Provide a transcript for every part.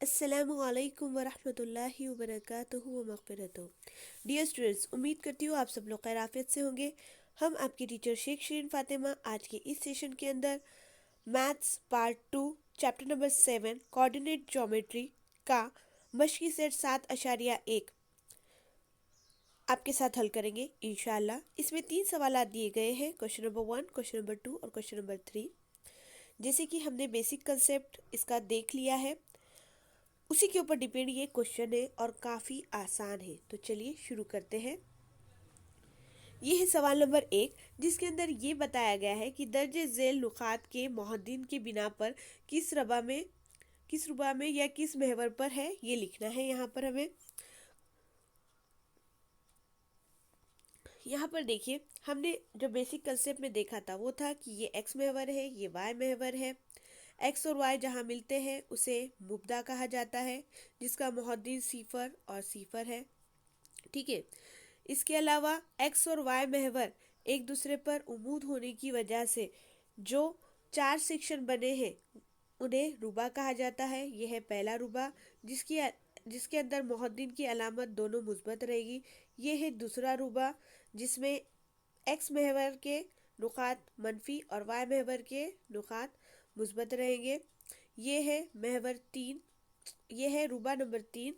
अस्सलामुअलैकुम वरहमतुल्लाहि वबरकातुहु व मग़फ़िरतुहु। डियर स्टूडेंट्स, उम्मीद करती हूँ आप सब लोग खैराफियत से होंगे। हम आपकी टीचर शेख शीरीन फातिमा आज के इस सेशन के अंदर maths part 2 chapter number 7 coordinate geometry का मशक़ी सेट 7.1 आपके साथ हल करेंगे इंशाल्लाह। इसमें 3 सवाल दिए गए हैं, क्वेश्चन नंबर 1, क्वेश्चन नंबर 2 और क्वेश्चन नंबर 3। जैसे कि हमने बेसिक कंसेप्ट इसका देख लिया है, उसी के ऊपर डिपेंड ये क्वेश्चन है और काफ़ी आसान है। तो चलिए शुरू करते हैं। ये है सवाल नंबर 1, जिसके अंदर ये बताया गया है कि दर्ज झेल नुकात के मुहद्दिन के बिना पर किस रुबा में या किस महवर पर है, ये लिखना है। यहाँ पर देखिए, हमने जो बेसिक कंसेप्ट में देखा था वो था कि ये एक्स महवर है, ये वाई महवर है। एक्स और वाई जहाँ मिलते हैं उसे मुब्दा कहा जाता है, जिसका मुहद्दिन सिफर और सिफर है। ठीक है। इसके अलावा एक्स और वाई महवर एक दूसरे पर उमूद होने की वजह से जो 4 सेक्शन बने हैं उन्हें रुबा कहा जाता है। यह है पहला रुबा, जिसके अंदर मुहद्दिन की अलामत दोनों मुस्बत रहेगी। ये है दूसरा रुबा, जिसमें एक्स महवर के नुकात मनफी और वाई महवर के नुकात मुस्बत रहेंगे। ये है ये है रुबा नंबर 3,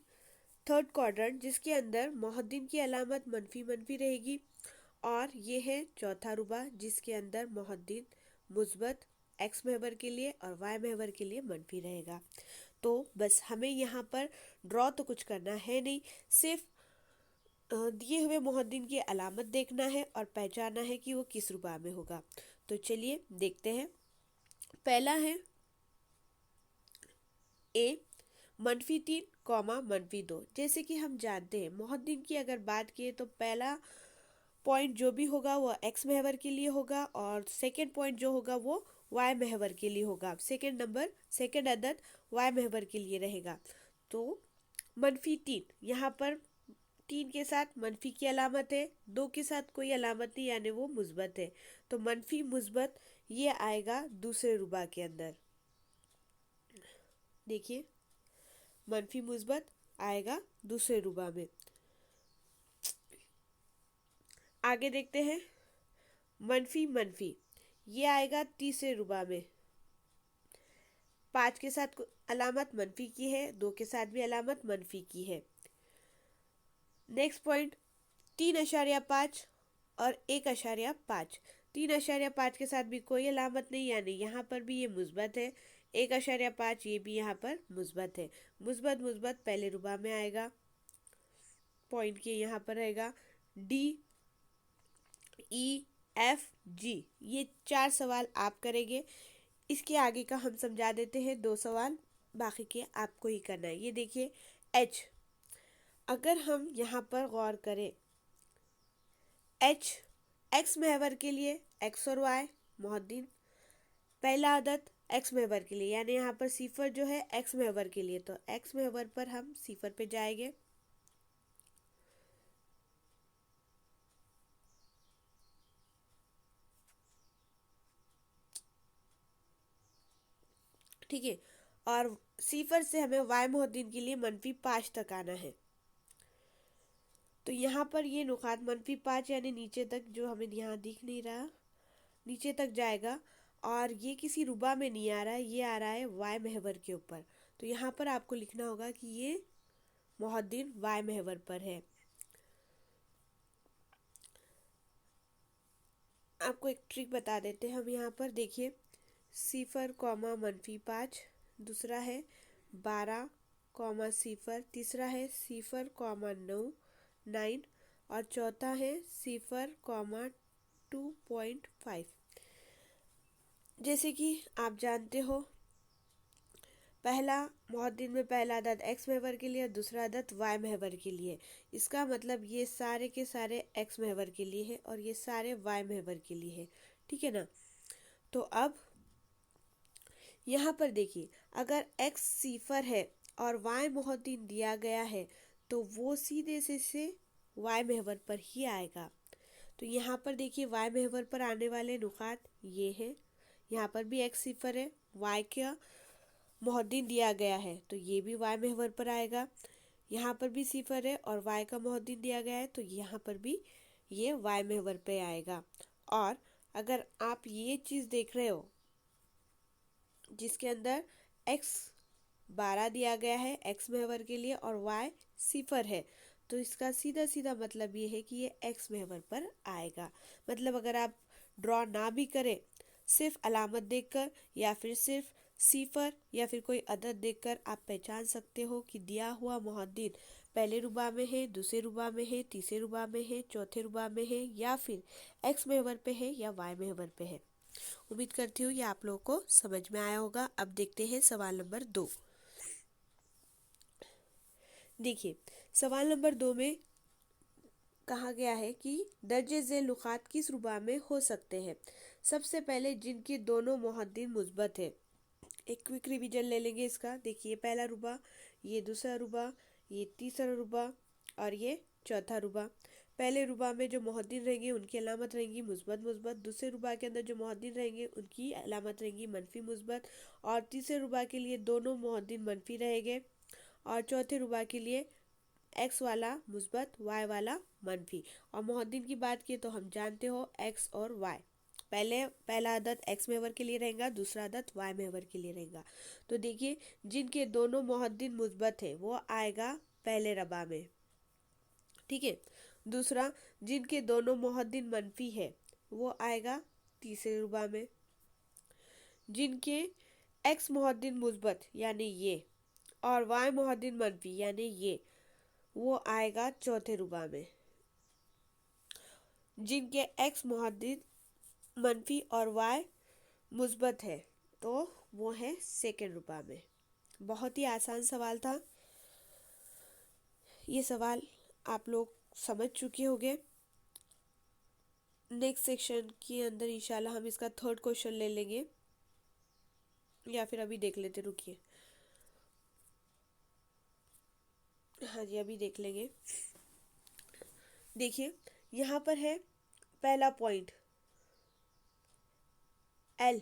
थर्ड क्वाड्रेंट, जिसके अंदर मुहद्दिन की अलामत मनफी मनफी रहेगी। और ये है चौथा रुबा, जिसके अंदर मुहद्दिन मुस्बत एक्स महवर के लिए और वाई महवर के लिए मनफी रहेगा। तो बस हमें यहाँ पर ड्रॉ तो कुछ करना है नहीं, सिर्फ दिए हुए मुहद्दिन की अलामत देखना है और पहचानना है कि वो किस रुबा में होगा। तो चलिए देखते हैं। पहला है ए -3, -2। जैसे कि हम जानते हैं मुहद्दिन की अगर बात किए तो पहला पॉइंट जो भी होगा वो एक्स महवर के लिए होगा और सेकंड पॉइंट जो होगा वो वाई महवर के लिए होगा। सेकंड अदद वाई महवर के लिए रहेगा। तो -3, यहाँ पर 3 के साथ मनफी की अलामत है, 2 के साथ कोई अलामत नहीं, यानी वो मुस्बत है। तो मनफी मुस्बत ये आएगा दूसरे रुबा के अंदर। देखिए, मनफी मुस्बत आएगा दूसरे रुबा में। आगे देखते हैं। मनफी मनफी ये आएगा तीसरे रुबा में। 5 के साथ अलामत मनफी की है, 2 के साथ भी अलामत मनफी की है। नेक्स्ट पॉइंट 3.5 और 1.5। 3.5 के साथ भी कोई अलामत नहीं, यानी यहाँ पर भी ये मुस्बत है। 1.5 ये भी यहाँ पर मुस्बत है। मुस्बत मुस्बत पहले रुबा में आएगा। पॉइंट के यहाँ पर रहेगा डी, ई, एफ, जी। ये 4 सवाल आप करेंगे। इसके आगे का हम समझा देते हैं, 2 सवाल बाकी के आपको ही करना है। ये देखिए एच, अगर हम यहाँ पर गौर करें, एच एक्स महवर के लिए एक्स और वाई मुहद्दिन, पहला अदद एक्स महवर के लिए, यानी यहाँ पर सिफर जो है एक्स महवर के लिए, तो एक्स महवर पर हम सिफर पे जाएंगे। ठीक है। और सिफर से हमें वाई मुहद्दिन के लिए -5 तक आना है। तो यहाँ पर ये नुकात -5 यानी नीचे तक, जो हमें यहाँ दिख नहीं रहा, नीचे तक जाएगा। और ये किसी रुबा में नहीं आ रहा है, ये आ रहा है वाई महवर के ऊपर। तो यहाँ पर आपको लिखना होगा कि ये मुहद्दिन वाई महवर पर है। आपको एक ट्रिक बता देते हैं हम। यहाँ पर देखिए, सिफर कॉमा -5, दूसरा है 12 कॉमा सिफर, तीसरा है सिफर कॉमा 9 और चौथा है सिफर कॉमा 2.5। जैसे कि आप जानते हो, पहला मुहद्दिन में पहला अदद एक्स महवर के लिए और दूसरा अदद वाई महवर के लिए। इसका मतलब ये सारे के सारे एक्स महवर के लिए है और ये सारे वाई महवर के लिए है। ठीक है ना। तो अब यहाँ पर देखिए, अगर एक्स सिफर है और वाई मुहद्दिन दिया गया है तो वो सीधे से वाई महवर पर ही आएगा। तो यहाँ पर देखिए, वाई महवर पर आने वाले नुकात ये है। यहाँ पर भी एक्स सिफर है, मोहद्दीन दिया गया है तो ये भी y महवर पर आएगा। यहाँ पर भी सिफर है और y का मोहद्दीन दिया गया है तो यहाँ पर भी ये y महवर पे आएगा। और अगर आप ये चीज़ देख रहे हो जिसके अंदर x 12 दिया गया है x महवर के लिए और y सिफर है, तो इसका सीधा सीधा मतलब ये है कि ये x महवर पर आएगा। मतलब अगर आप ड्रॉ ना भी करें, सिर्फ अलामत देखकर या फिर सिर्फ सिफर या फिर कोई अदद देखकर आप पहचान सकते हो कि दिया हुआ मोहद्दीन पहले रुबा में है, दूसरे रुबा में है, तीसरे रुबा में है, चौथे रुबा में है या फिर x महवर पे है या y महवर पे है। उम्मीद करती हूँ ये आप लोगों को समझ में आया होगा। अब देखते हैं सवाल नंबर 2। देखिए सवाल नंबर 2 में कहा गया है कि दर्जे ज़ेल नुकात किस रुबा में हो सकते हैं। सबसे पहले जिनके दोनों मोहद्दीन मुस्बत है, एक क्विक रिवीजन ले लेंगे इसका। देखिए पहला रुबा, ये दूसरा रुबा, ये तीसरा रुबा और ये चौथा रुबा। पहले रुबा में जो मोहद्दीन रहेंगे उनकी अलामत रहेंगी मुस्बत मुस्बत। दूसरे रुबा के अंदर जो मोहद्दीन रहेंगे उनकी अलामत रहेंगी मनफी मुस्बत। और तीसरे रुबा के लिए दोनों मोहद्दीन मनफी रहेंगे। और चौथे रुबा के लिए एक्स वाला मुस्बत, वाई वाला मनफी। और मोहद्दीन की बात की तो हम जानते हो एक्स और वाई, पहला अदद एक्स महवर के लिए रहेगा, दूसरा अदद वाई महवर के लिए रहेगा। तो देखिए जिनके दोनों मोहद्दीन मुस्बत है वो आएगा पहले रबा में, ठीक है। दूसरा जिनके दोनों मोहद्दीन मनफी है वो आएगा तीसरे रुबा में। जिनके एक्स मोहद्दीन मुस्बत यानी ये और वाई मोहद्दीन मनफी यानी ये, वो आएगा चौथे रुबा में। जिनके एक्स मोहद्दीन मनफी और वाई मुस्बत है तो वो है सेकेंड रुबा में। बहुत ही आसान सवाल था, ये सवाल आप लोग समझ चुके होंगे। नेक्स्ट सेक्शन के अंदर इंशाल्लाह हम इसका थर्ड क्वेश्चन ले लेंगे, या फिर अभी देख लेते, रुकिए। हाँ जी अभी देख लेंगे। देखिए यहाँ पर है पहला पॉइंट L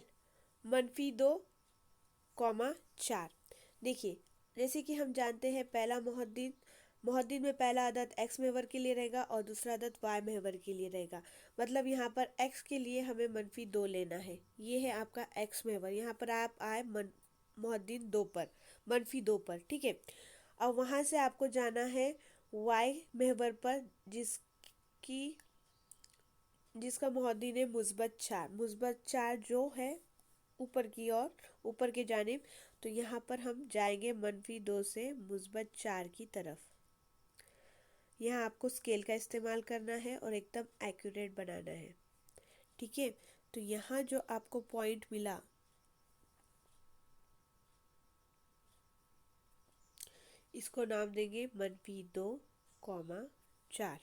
-2,4। देखिए जैसे कि हम जानते हैं पहला मोहद्दीन में पहला अदद x महवर के लिए रहेगा और दूसरा अदद y महवर के लिए रहेगा। मतलब यहाँ पर x के लिए हमें -2 लेना है। ये है आपका x महवर। यहाँ पर आप आए मोहद्दीन 2 पर, -2 पर, ठीक है। अब वहाँ से आपको जाना है y महवर पर जिसका मोहद्दीन है मुस्बत 4 जो है ऊपर की ओर, ऊपर के जानिब। तो यहाँ पर हम जाएंगे -2 से -4 की तरफ। यहाँ आपको स्केल का इस्तेमाल करना है और एकदम एक्यूरेट बनाना है, ठीक है। तो यहाँ जो आपको पॉइंट मिला, इसको नाम देंगे -2,4,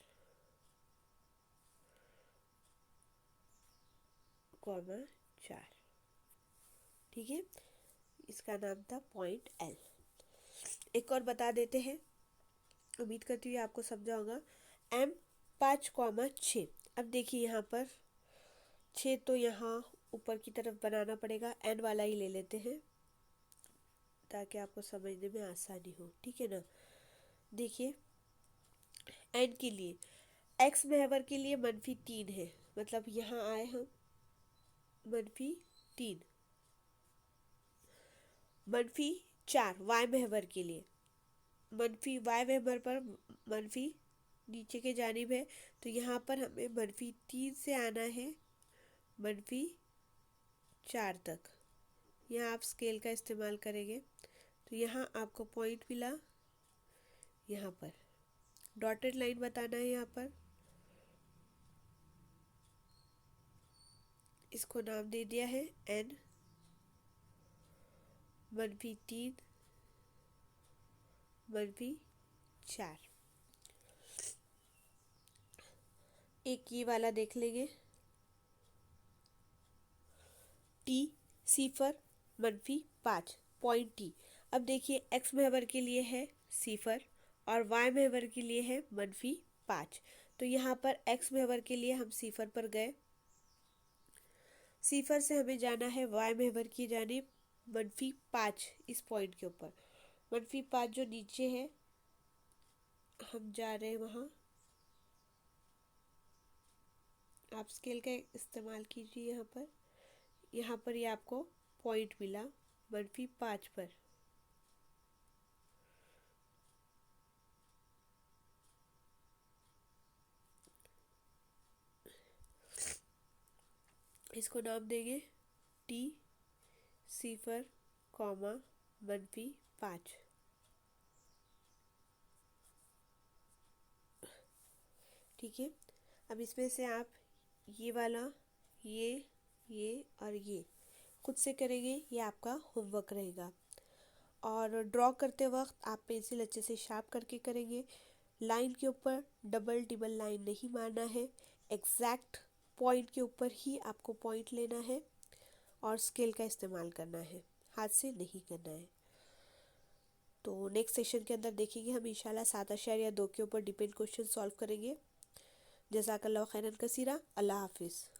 ठीक है। इसका नाम था पॉइंट L। एक और बता देते हैं, उम्मीद करती हूँ आपको समझा होगा। M 5,6। अब देखिए यहाँ पर 6 तो यहाँ ऊपर की तरफ बनाना पड़ेगा, एंड वाला ही ले लेते हैं ताकि आपको समझने में आसानी हो, ठीक है ना। देखिए एंड के लिए x महवर के लिए -3 है, मतलब यहाँ आए हम -3, -4 y महवर के लिए, मनफी y महवर पर मनफी नीचे के जानिब है। तो यहाँ पर हमें -3 से आना है -4 तक। यहाँ आप स्केल का इस्तेमाल करेंगे तो यहाँ आपको पॉइंट मिला। यहाँ पर डॉटेड लाइन बताना है, यहाँ पर इसको नाम दे दिया है n -3 -4। एक ये वाला देख लेंगे T सिफर -5 पॉइंट T। अब देखिए x महवर के लिए है सिफर और y महवर के लिए है -5। तो यहाँ पर x महवर के लिए हम सिफर पर गए, सिफर से हमें जाना है y महवर की जानिब -5 इस पॉइंट के ऊपर। -5 जो नीचे है, हम जा रहे हैं वहाँ। आप स्केल का इस्तेमाल कीजिए यहाँ पर। यहाँ पर ये आपको पॉइंट मिला -5 पर। इसको नाम देंगे टी, सिफर, कॉमा, -5। ठीक है। अब इसमें से आप ये वाला, ये और ये खुद से करेंगे, ये आपका होमवर्क रहेगा। और ड्रॉ करते वक्त आप पेंसिल अच्छे से शार्प करके करेंगे। लाइन के ऊपर डबल टिबल लाइन नहीं मारना है, एग्जैक्ट पॉइंट के ऊपर ही आपको पॉइंट लेना है और स्केल का इस्तेमाल करना है, हाथ से नहीं करना है। तो नेक्स्ट सेशन के अंदर देखेंगे हम इंशाल्लाह 7 या 2 के ऊपर डिपेंड क्वेश्चन सॉल्व करेंगे। जज़ाकल्लाह खैरन कसीरा। अल्लाह हाफिज़।